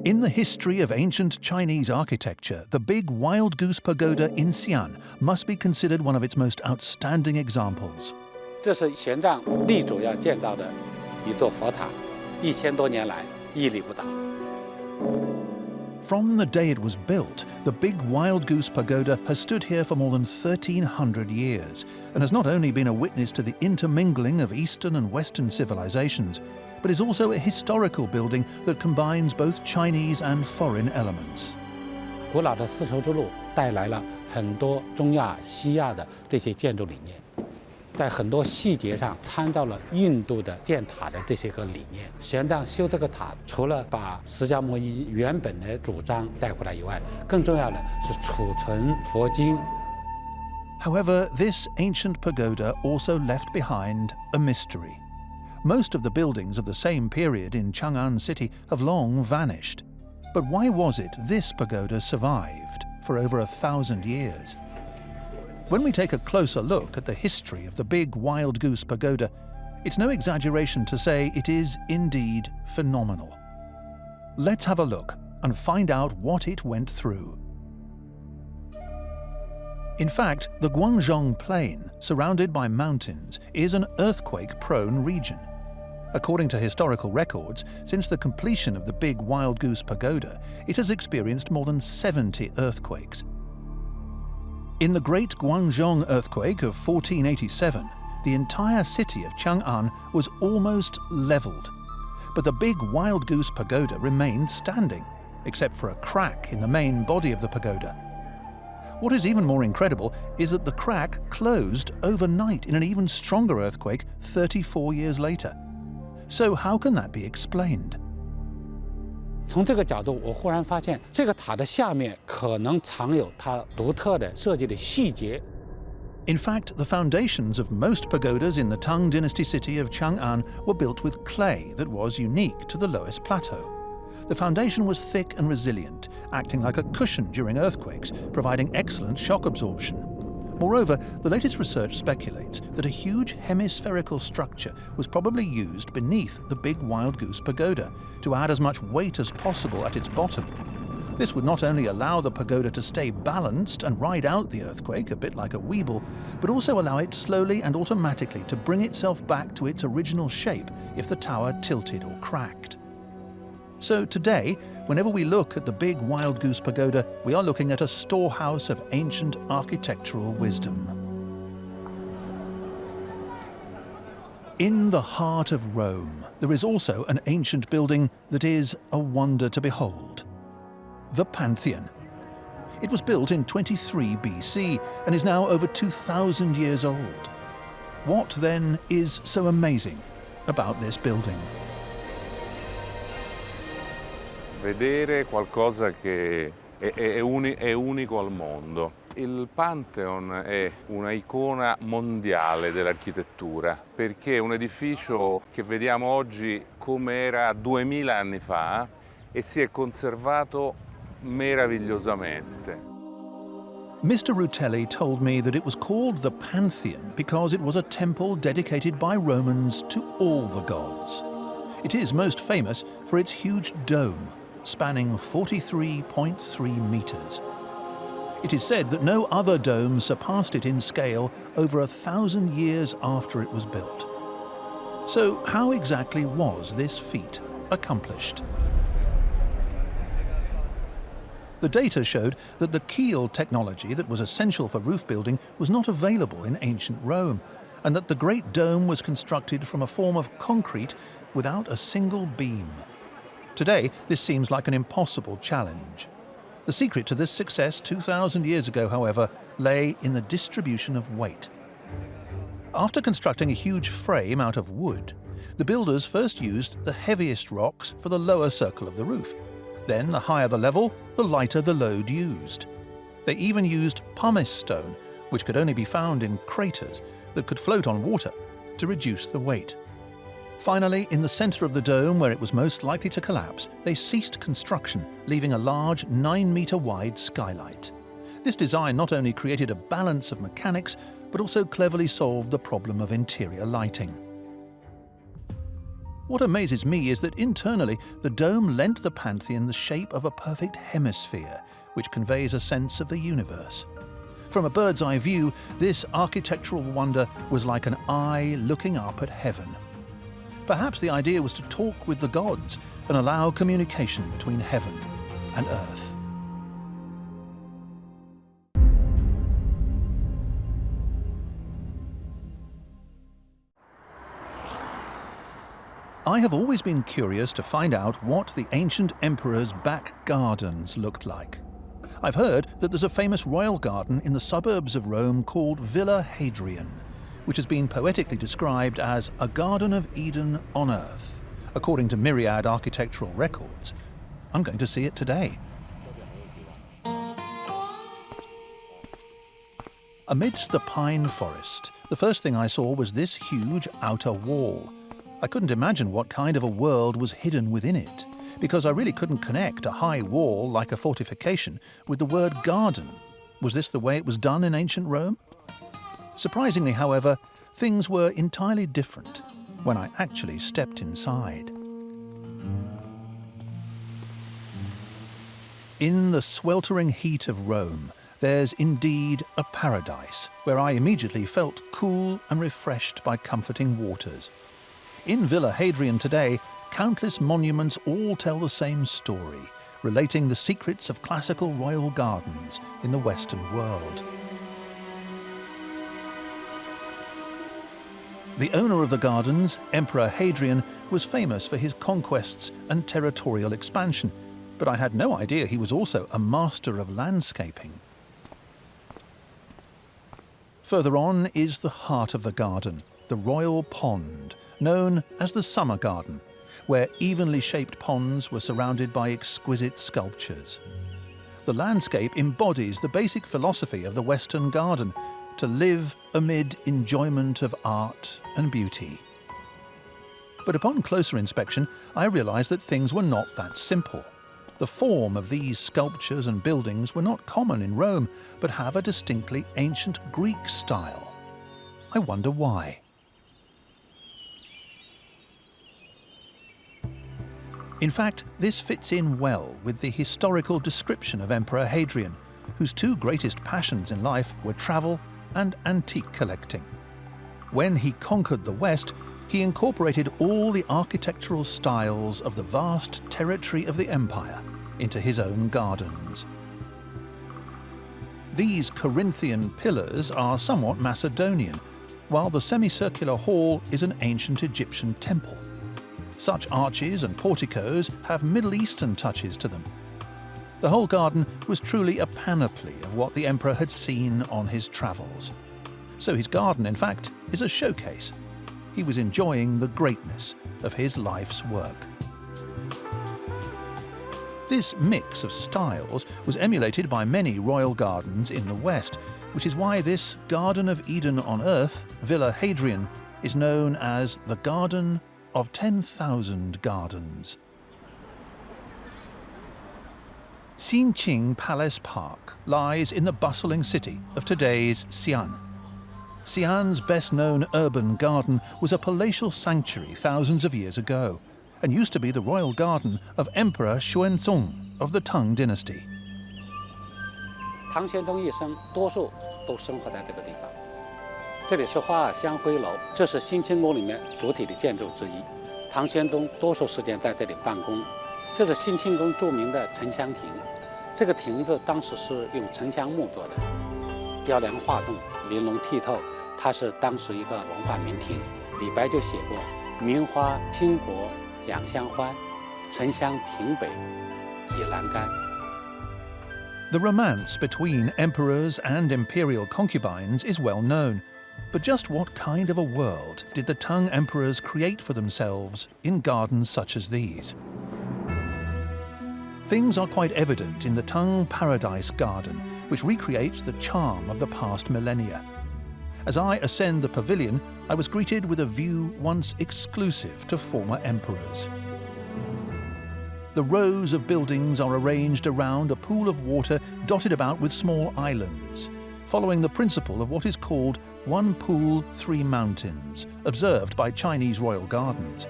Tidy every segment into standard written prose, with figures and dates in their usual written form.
In the history of ancient Chinese architecture, the big Wild Goose Pagoda in Xi'an must be considered one of its most outstanding examples. 这是玄奘力主要建造的一座佛塔，1000多年来屹立不倒。 From the day it was built, the big Wild Goose Pagoda has stood here for more than 1,300 years and has not only been a witness to the intermingling of Eastern and Western civilizations, but is also a historical building that combines both Chinese and foreign elements. 古老的丝绸之路带来了很多中亚、西亚的这些建筑理念，在很多细节上参照了印度的建塔的这些个理念。玄奘修这个塔，除了把释迦牟尼原本的主张带回来以外，更重要的是储存佛经。 However, this ancient pagoda also left behind a mystery. Most of the buildings of the same period in Chang'an city have long vanished. But why was it this pagoda survived for over 1,000 years? When we take a closer look at the history of the big Wild Goose Pagoda, it's no exaggeration to say it is indeed phenomenal. Let's have a look and find out what it went through. In fact, the Guangzhong Plain, surrounded by mountains, is an earthquake-prone region. According to historical records, since the completion of the big Wild Goose Pagoda, it has experienced more than 70 earthquakes. In the Great Guangzhong earthquake of 1487, the entire city of Chang'an was almost leveled. But the big Wild Goose Pagoda remained standing, except for a crack in the main body of the pagoda. What is even more incredible is that the crack closed overnight in an even stronger earthquake 34 years later. So how can that be explained? 从这个角度，我忽然发现，这个塔的下面可能藏有它独特的设计的细节。 In fact, the foundations of most pagodas in the Tang Dynasty city of Chang'an were built with clay that was unique to the lowest plateau. The foundation was thick and resilient, acting like a cushion during earthquakes, providing excellent shock absorption. Moreover, the latest research speculates that a huge hemispherical structure was probably used beneath the big Wild Goose Pagoda to add as much weight as possible at its bottom. This would not only allow the pagoda to stay balanced and ride out the earthquake a bit like a weeble, but also allow it slowly and automatically to bring itself back to its original shape if the tower tilted or cracked. So today, whenever we look at the big Wild Goose Pagoda, we are looking at a storehouse of ancient architectural wisdom. In the heart of Rome, there is also an ancient building that is a wonder to behold. The Pantheon. It was built in 23 BC and is now over 2,000 years old. What then is so amazing about this building? Vedere qualcosa che è unico al mondo. Il Pantheon è una icona mondiale dell'architettura perché è un edificio che vediamo oggi come era 2000 anni fa e si è conservato meravigliosamente. Mr. Rutelli told me that it was called the Pantheon because it was a temple dedicated by Romans to all the gods. It is most famous for its huge dome, spanning 43.3 meters. It is said that no other dome surpassed it in scale over 1,000 years after it was built. So how exactly was this feat accomplished? The data showed that the keel technology that was essential for roof building was not available in ancient Rome, and that the Great Dome was constructed from a form of concrete without a single beam. Today, this seems like an impossible challenge. The secret to this success 2,000 years ago, however, lay in the distribution of weight. After constructing a huge frame out of wood, the builders first used the heaviest rocks for the lower circle of the roof. Then, the higher the level, the lighter the load used. They even used pumice stone, which could only be found in craters that could float on water, to reduce the weight. Finally, in the center of the dome where it was most likely to collapse, they ceased construction, leaving a large 9-meter-wide skylight. This design not only created a balance of mechanics, but also cleverly solved the problem of interior lighting. What amazes me is that internally, the dome lent the Pantheon the shape of a perfect hemisphere, which conveys a sense of the universe. From a bird's eye view, this architectural wonder was like an eye looking up at heaven. Perhaps the idea was to talk with the gods and allow communication between heaven and earth. I have always been curious to find out what the ancient emperor's back gardens looked like. I've heard that there's a famous royal garden in the suburbs of Rome called Villa Hadrian, which has been poetically described as a Garden of Eden on earth, according to myriad architectural records. I'm going to see it today. Amidst the pine forest, the first thing I saw was this huge outer wall. I couldn't imagine what kind of a world was hidden within it, because I really couldn't connect a high wall like a fortification with the word garden. Was this the way it was done in ancient Rome? Surprisingly, however, things were entirely different when I actually stepped inside. In the sweltering heat of Rome, there's indeed a paradise where I immediately felt cool and refreshed by comforting waters. In Villa Hadrian today, countless monuments all tell the same story, relating the secrets of classical royal gardens in the Western world. The owner of the gardens, Emperor Hadrian, was famous for his conquests and territorial expansion, but I had no idea he was also a master of landscaping. Further on is the heart of the garden, the royal pond, known as the Summer Garden, where evenly shaped ponds were surrounded by exquisite sculptures. The landscape embodies the basic philosophy of the Western garden, to live amid enjoyment of art and beauty. But upon closer inspection, I realized that things were not that simple. The form of these sculptures and buildings were not common in Rome, but have a distinctly ancient Greek style. I wonder why. In fact, this fits in well with the historical description of Emperor Hadrian, whose two greatest passions in life were travel and antique collecting. When he conquered the West, he incorporated all the architectural styles of the vast territory of the empire into his own gardens. These Corinthian pillars are somewhat Macedonian, while the semicircular hall is an ancient Egyptian temple. Such arches and porticos have Middle Eastern touches to them. The whole garden was truly a panoply of what the emperor had seen on his travels. So his garden, in fact, is a showcase. He was enjoying the greatness of his life's work. This mix of styles was emulated by many royal gardens in the West, which is why this Garden of Eden on Earth, Villa Hadrian, is known as the Garden of 10,000 Gardens. Xinqing Palace Park lies in the bustling city of today's Xi'an. Xi'an's best-known urban garden was a palatial sanctuary thousands of years ago, and used to be the royal garden of Emperor Xuanzong of the Tang dynasty. 唐玄宗一生多数都生活在这个地方。这里是花尔香灰楼，这是新清宫里面主体的建筑之一。唐玄宗多数时间在这里办公。这是新清宫著名的沉香亭，这个亭子当时是用沉香木做的，雕梁画栋，玲珑剔透。它是当时一个文化名亭。李白就写过“名花倾国两相欢，沉香亭北倚栏杆”。 The romance between emperors and imperial concubines is well known. But just what kind of a world did the Tang emperors create for themselves in gardens such as these? Things are quite evident in the Tang Paradise Garden, which recreates the charm of the past millennia. As I ascend the pavilion, I was greeted with a view once exclusive to former emperors. The rows of buildings are arranged around a pool of water dotted about with small islands, following the principle of what is called one pool, three mountains, observed by Chinese royal gardens.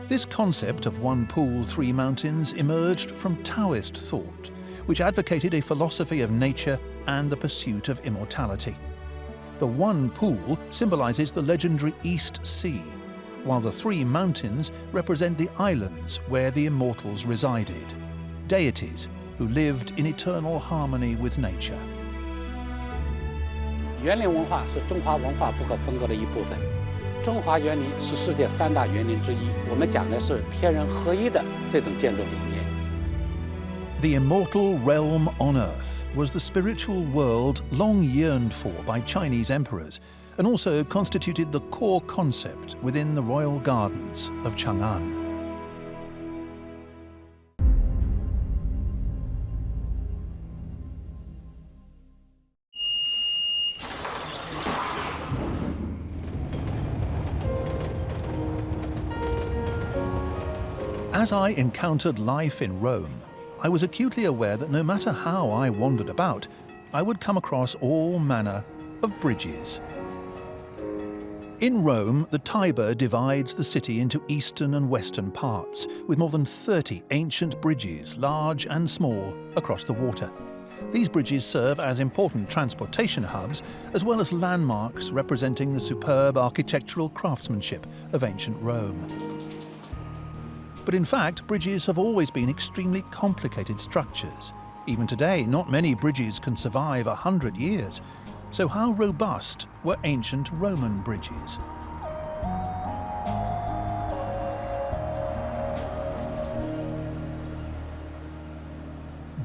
This concept of one pool, three mountains emerged from Taoist thought, which advocated a philosophy of nature and the pursuit of immortality. The one pool symbolizes the legendary East Sea, while the three mountains represent the islands where the immortals resided, deities who lived in eternal harmony with nature. 园林文化是中华文化不可分割的一部分。中华园林是世界3大园林之一，我们讲的是天人合一的这种建筑理念。The immortal realm on earth was the spiritual world long yearned for by Chinese emperors, and also constituted the core concept within the royal gardens of Chang'an. As I encountered life in Rome, I was acutely aware that no matter how I wandered about, I would come across all manner of bridges. In Rome, the Tiber divides the city into eastern and western parts, with more than 30 ancient bridges, large and small, across the water. These bridges serve as important transportation hubs, as well as landmarks representing the superb architectural craftsmanship of ancient Rome. But in fact, bridges have always been extremely complicated structures. Even today, not many bridges can survive 100 years. So how robust were ancient Roman bridges?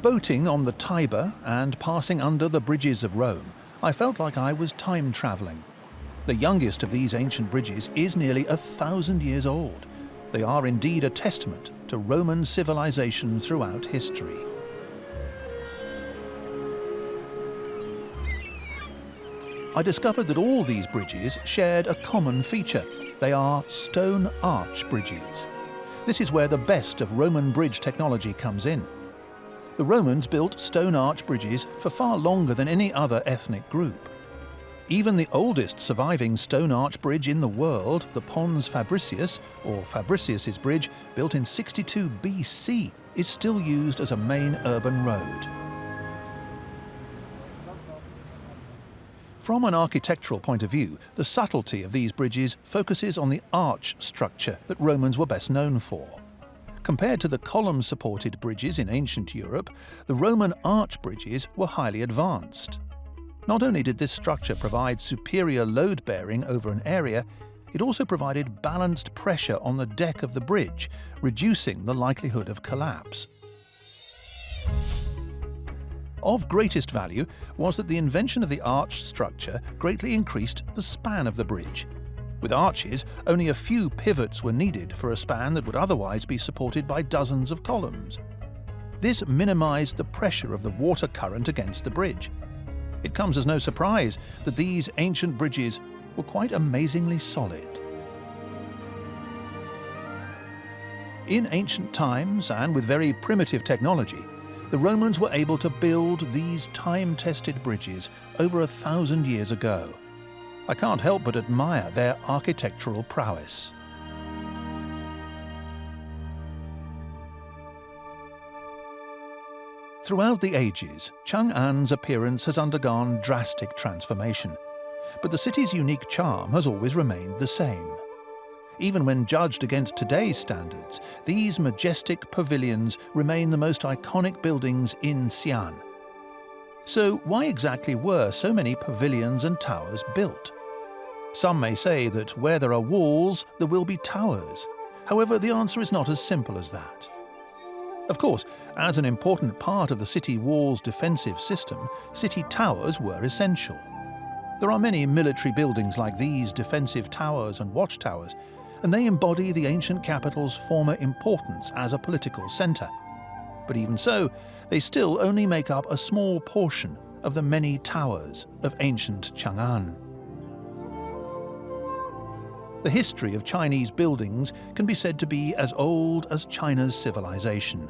Boating on the Tiber and passing under the bridges of Rome, I felt like I was time travelling. The youngest of these ancient bridges is nearly 1,000 years old. They are indeed a testament to Roman civilization throughout history. I discovered that all these bridges shared a common feature. They are stone arch bridges. This is where the best of Roman bridge technology comes in. The Romans built stone arch bridges for far longer than any other ethnic group. Even the oldest surviving stone arch bridge in the world, the Pons Fabricius, or Fabricius's bridge, built in 62 BC, is still used as a main urban road. From an architectural point of view, the subtlety of these bridges focuses on the arch structure that Romans were best known for. Compared to the column-supported bridges in ancient Europe, the Roman arch bridges were highly advanced. Not only did this structure provide superior load-bearing over an area, it also provided balanced pressure on the deck of the bridge, reducing the likelihood of collapse. Of greatest value was that the invention of the arch structure greatly increased the span of the bridge. With arches, only a few pivots were needed for a span that would otherwise be supported by dozens of columns. This minimized the pressure of the water current against the bridge. It comes as no surprise that these ancient bridges were quite amazingly solid. In ancient times, and with very primitive technology, the Romans were able to build these time-tested bridges over 1,000 years ago. I can't help but admire their architectural prowess. Throughout the ages, Chang'an's appearance has undergone drastic transformation, but the city's unique charm has always remained the same. Even when judged against today's standards, these majestic pavilions remain the most iconic buildings in Xi'an. So why exactly were so many pavilions and towers built? Some may say that where there are walls, there will be towers. However, the answer is not as simple as that. Of course, as an important part of the city wall's defensive system, city towers were essential. There are many military buildings like these defensive towers and watchtowers, and they embody the ancient capital's former importance as a political centre. But even so, they still only make up a small portion of the many towers of ancient Chang'an. The history of Chinese buildings can be said to be as old as China's civilization.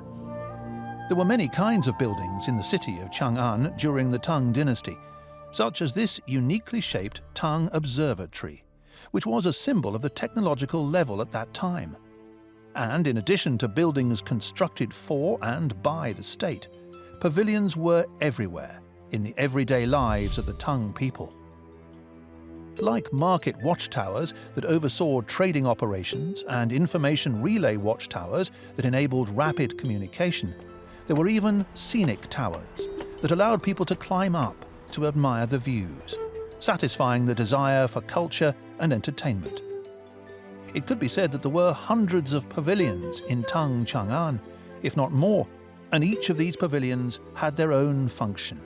There were many kinds of buildings in the city of Chang'an during the Tang dynasty, such as this uniquely shaped Tang Observatory, which was a symbol of the technological level at that time. And in addition to buildings constructed for and by the state, pavilions were everywhere in the everyday lives of the Tang people. Like market watchtowers that oversaw trading operations and information relay watchtowers that enabled rapid communication, there were even scenic towers that allowed people to climb up to admire the views, satisfying the desire for culture and entertainment. It could be said that there were hundreds of pavilions in Tang Chang'an, if not more, and each of these pavilions had their own function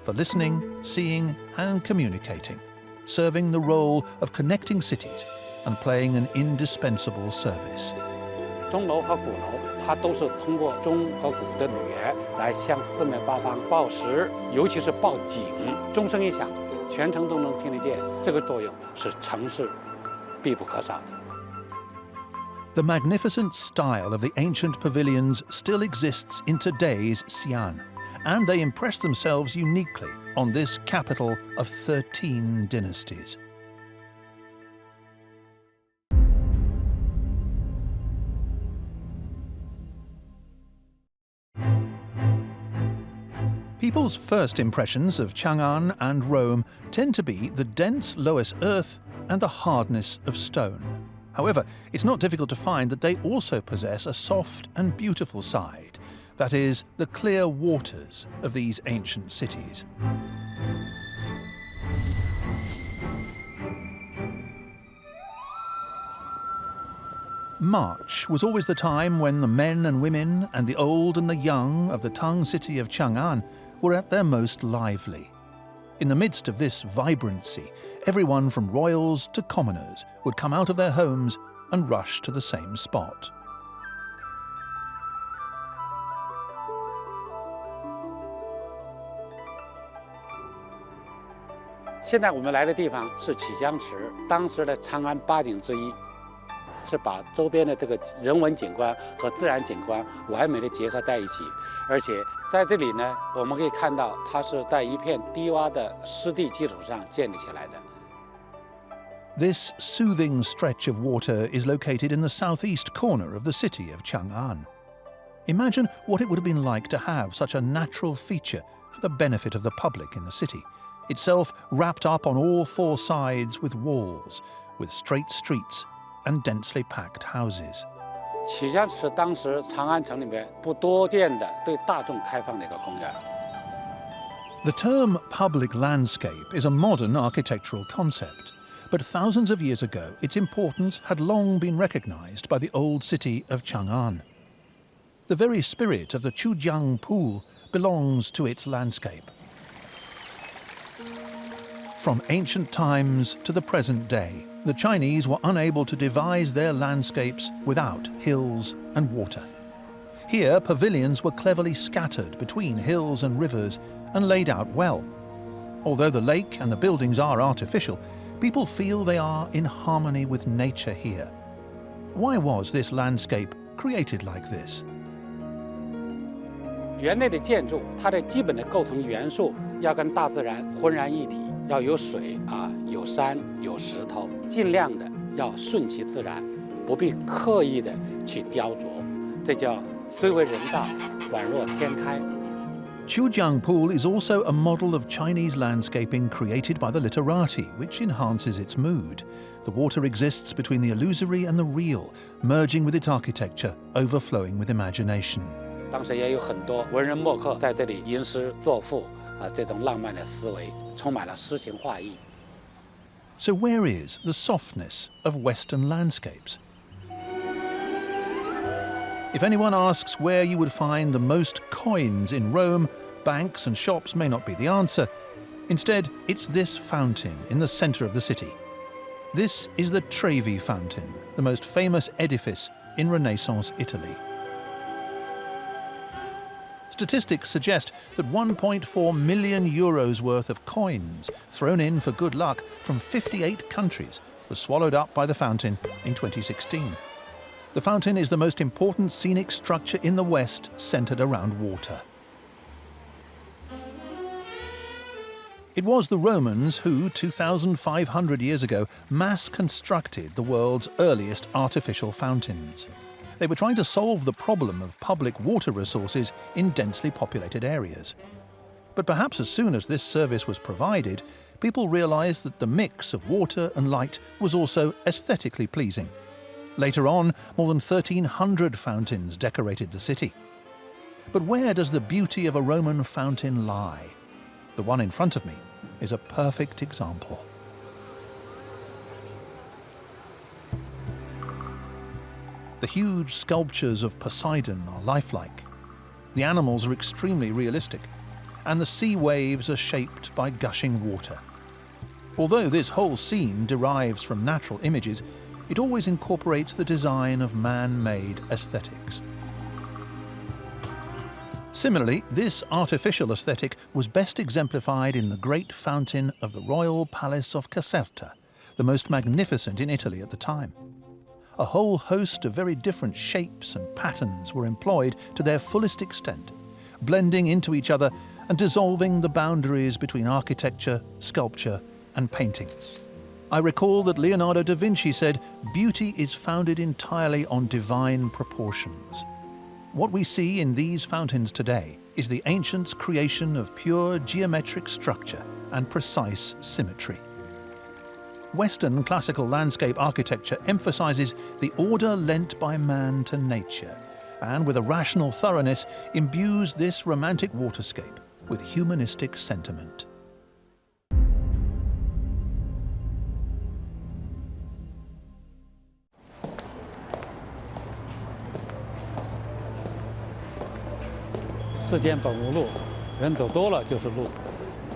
for listening, seeing, and communicating, serving the role of connecting cities and playing an indispensable service. 钟楼和鼓楼，它都是通过钟和鼓的语言来向四面八方报时，尤其是报警。钟声一响，全城都能听得见，这个作用是城市必不可少的。 The magnificent style of the ancient pavilions still exists in today's Xi'an, and they impress themselves uniquely on this capital of 13 dynasties. People's first impressions of Chang'an and Rome tend to be the dense loess earth and the hardness of stone. However, it's not difficult to find that they also possess a soft and beautiful side, that is, the clear waters of these ancient cities. March was always the time when the men and women and the old and the young of the Tang city of Chang'an were at their most lively. In the midst of this vibrancy, everyone from royals to commoners would come out of their homes and rush to the same spot. "现在我们来的地方是曲江池，当时的长安八景之一，是把周边的这个人文景观和自然景观完美的结合在一起。而且在这里呢，我们可以看到它是在一片低洼的湿地基础上建立起来的。 This soothing stretch of water is located in the southeast corner of the city of Chang'an. Imagine what it would have been like to have such a natural feature for the benefit of the public in the city, itself wrapped up on all four sides with walls, with straight streets and densely packed houses. 曲江池当时长安城里面不多见的对大众开放的一个公园。 The term public landscape is a modern architectural concept, but thousands of years ago its importance had long been recognized by the old city of Chang'an. The very spirit of the Chujiang Pool belongs to its landscape. From ancient times to the present day, the Chinese were unable to devise their landscapes without hills and water. Here, pavilions were cleverly scattered between hills and rivers and laid out well. Although the lake and the buildings are artificial, people feel they are in harmony with nature here. Why was this landscape created like this? 园内的建筑，它的基本的构成元素要跟大自然浑然一体，要有水啊，有山，有石头，尽量的要顺其自然，不必刻意的去雕琢，这叫虽为人造，宛若天开。 Chujiang Pool is also a model of Chinese landscaping created by the literati, which enhances its mood. The water exists between the illusory and the real, merging with its architecture, overflowing with imagination. 当时也有很多文人墨客在这里吟诗作赋啊，这种浪漫的思维充满了诗情画意。 So where is the softness of Western landscapes? If anyone asks where you would find the most coins in Rome, banks and shops may not be the answer. Instead, it's this fountain in the centre of the city. This is the Trevi Fountain, the most famous edifice in Renaissance Italy. Statistics suggest that 1.4 million euros worth of coins thrown in for good luck from 58 countries was swallowed up by the fountain in 2016. The fountain is the most important scenic structure in the West centred around water. It was the Romans who, 2,500 years ago, mass-constructed the world's earliest artificial fountains. They were trying to solve the problem of public water resources in densely populated areas. But perhaps as soon as this service was provided, people realized that the mix of water and light was also aesthetically pleasing. Later on, more than 1,300 fountains decorated the city. But where does the beauty of a Roman fountain lie? The one in front of me is a perfect example. The huge sculptures of Poseidon are lifelike. The animals are extremely realistic, and the sea waves are shaped by gushing water. Although this whole scene derives from natural images, it always incorporates the design of man-made aesthetics. Similarly, this artificial aesthetic was best exemplified in the great fountain of the royal palace of Caserta, the most magnificent in Italy at the time. A whole host of very different shapes and patterns were employed to their fullest extent, blending into each other and dissolving the boundaries between architecture, sculpture, and painting. I recall that Leonardo da Vinci said, "Beauty is founded entirely on divine proportions." What we see in these fountains today is the ancients' creation of pure geometric structure and precise symmetry. Western classical landscape architecture emphasizes the order lent by man to nature, and with a rational thoroughness imbues this romantic waterscape with humanistic sentiment. "世间本无路，人走多了就是路。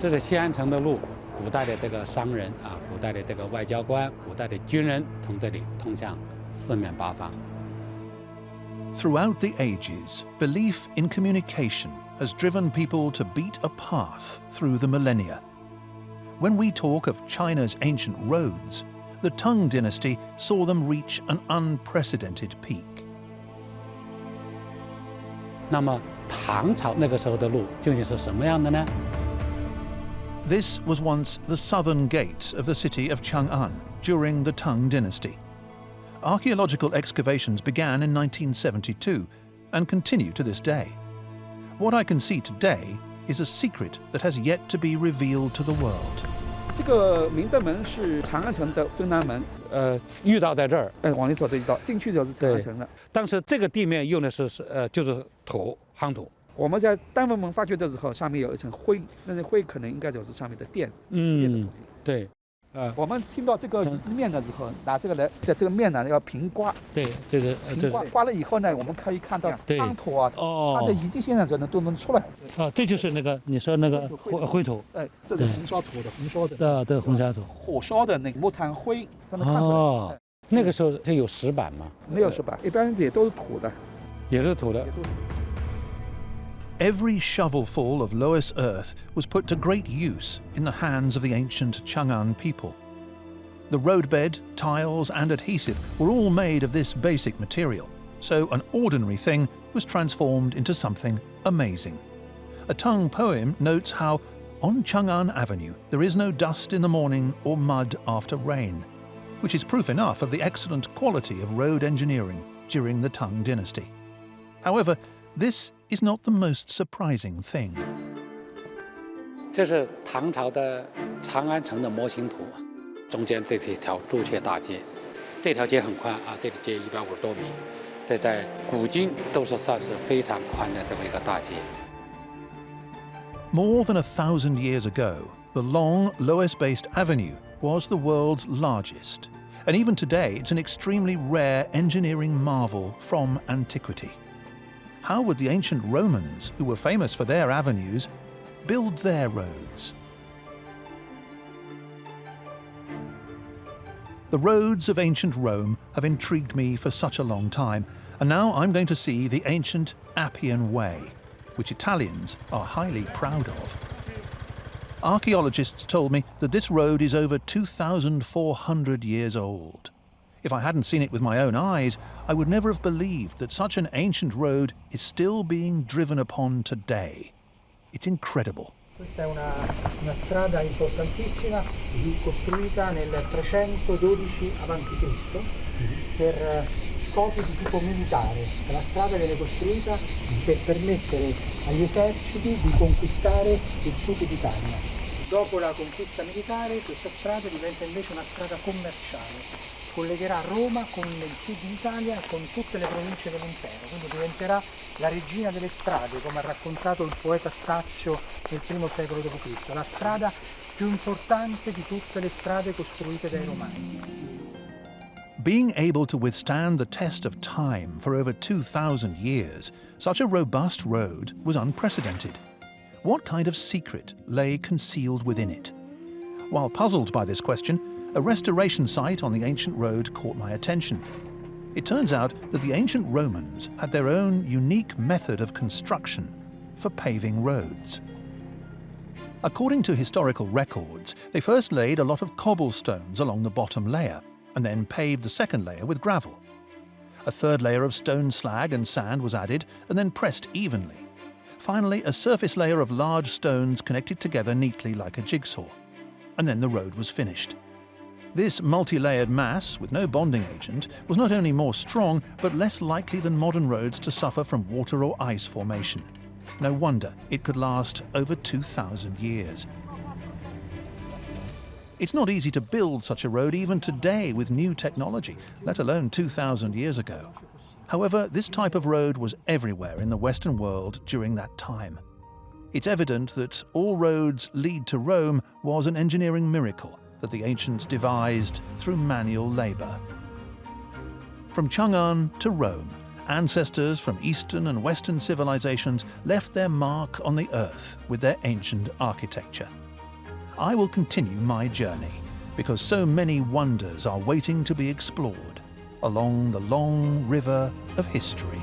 这是西安城的路，古代的这个商人啊，古代的这个外交官，古代的军人从这里通向四面八方。Throughout the ages, belief in communication has driven people to beat a path through the millennia. When we talk of China's ancient roads, the Tang dynasty saw them reach an unprecedented peak. 那么唐朝那个时候的路究竟是什么样的呢？ This was once the southern gate of the city of Chang'an during the Tang dynasty. Archaeological excavations began in 1972 and continue to this day. What I can see today is a secret that has yet to be revealed to the world. 这个明德门是长安城的正南门，遇到在这儿，往里走这一道，进去就是长安城了。当时这个地面用的是就是土夯土。我们在单门门发掘的时候，上面有一层灰，那层灰可能应该就是上面的电的东西。对。我们听到这个鱼子面的时候，拿这个来，在这个面呢要平刮。对，这个平刮了以后呢，我们可以看到夯土啊，它的遗迹现在都能出来。这就是那个你说那个灰土。这是红烧土的，红烧的。对，红烧土。火烧的那个木炭灰，都能看出来。那个时候它有石板吗？没有石板，一般也都是土的。也是土的。Every shovelful of Loess earth was put to great use in the hands of the ancient Chang'an people. The roadbed, tiles, and adhesive were all made of this basic material, so an ordinary thing was transformed into something amazing. A Tang poem notes how, on Chang'an Avenue, there is no dust in the morning or mud after rain, which is proof enough of the excellent quality of road engineering during the Tang dynasty. However, this is not the most surprising thing. 这是唐朝的长安城的模型图，中间这是一条朱雀大街，这条街很宽啊，这条街150多米，这在古今都是算是非常宽的这么一个大街。More than 1,000 years ago, the long Loess-based avenue was the world's largest, and even today it's an extremely rare engineering marvel from antiquity. How would the ancient Romans, who were famous for their avenues, build their roads? The roads of ancient Rome have intrigued me for such a long time, and now I'm going to see the ancient Appian Way, which Italians are highly proud of. Archaeologists told me that this road is over 2,400 years old. If I hadn't seen it with my own eyes, I would never have believed that such an ancient road is still being driven upon today. It's incredible. Questa è una strada importantissima, costruita nel 312 a.C. per scopi di tipo militare. La strada viene costruita per permettere agli eserciti di conquistare il sud d'Italia. Dopo la conquista militare questa strada diventa invece una strada commerciale. Collegherà Roma con il sud d'Italia e con tutte le province dell'impero, quindi diventerà la regina delle strade, come ha raccontato il poeta Stazio nel I secolo d.C., la strada più importante di tutte le strade costruite dai Romani. Being able to withstand the test of time for over 2,000 years, such a robust road was unprecedented. What kind of secret lay concealed within it? While puzzled by this question, a restoration site on the ancient road caught my attention. It turns out that the ancient Romans had their own unique method of construction for paving roads. According to historical records, they first laid a lot of cobblestones along the bottom layer and then paved the second layer with gravel. A third layer of stone slag and sand was added and then pressed evenly. Finally, a surface layer of large stones connected together neatly like a jigsaw. And then the road was finished. This multi-layered mass, with no bonding agent, was not only more strong, but less likely than modern roads to suffer from water or ice formation. No wonder it could last over 2,000 years. It's not easy to build such a road even today with new technology, let alone 2,000 years ago. However, this type of road was everywhere in the Western world during that time. It's evident that all roads lead to Rome was an engineering miracle that the ancients devised through manual labour. From Chang'an to Rome, ancestors from Eastern and Western civilizations left their mark on the earth with their ancient architecture. I will continue my journey because so many wonders are waiting to be explored along the long river of history.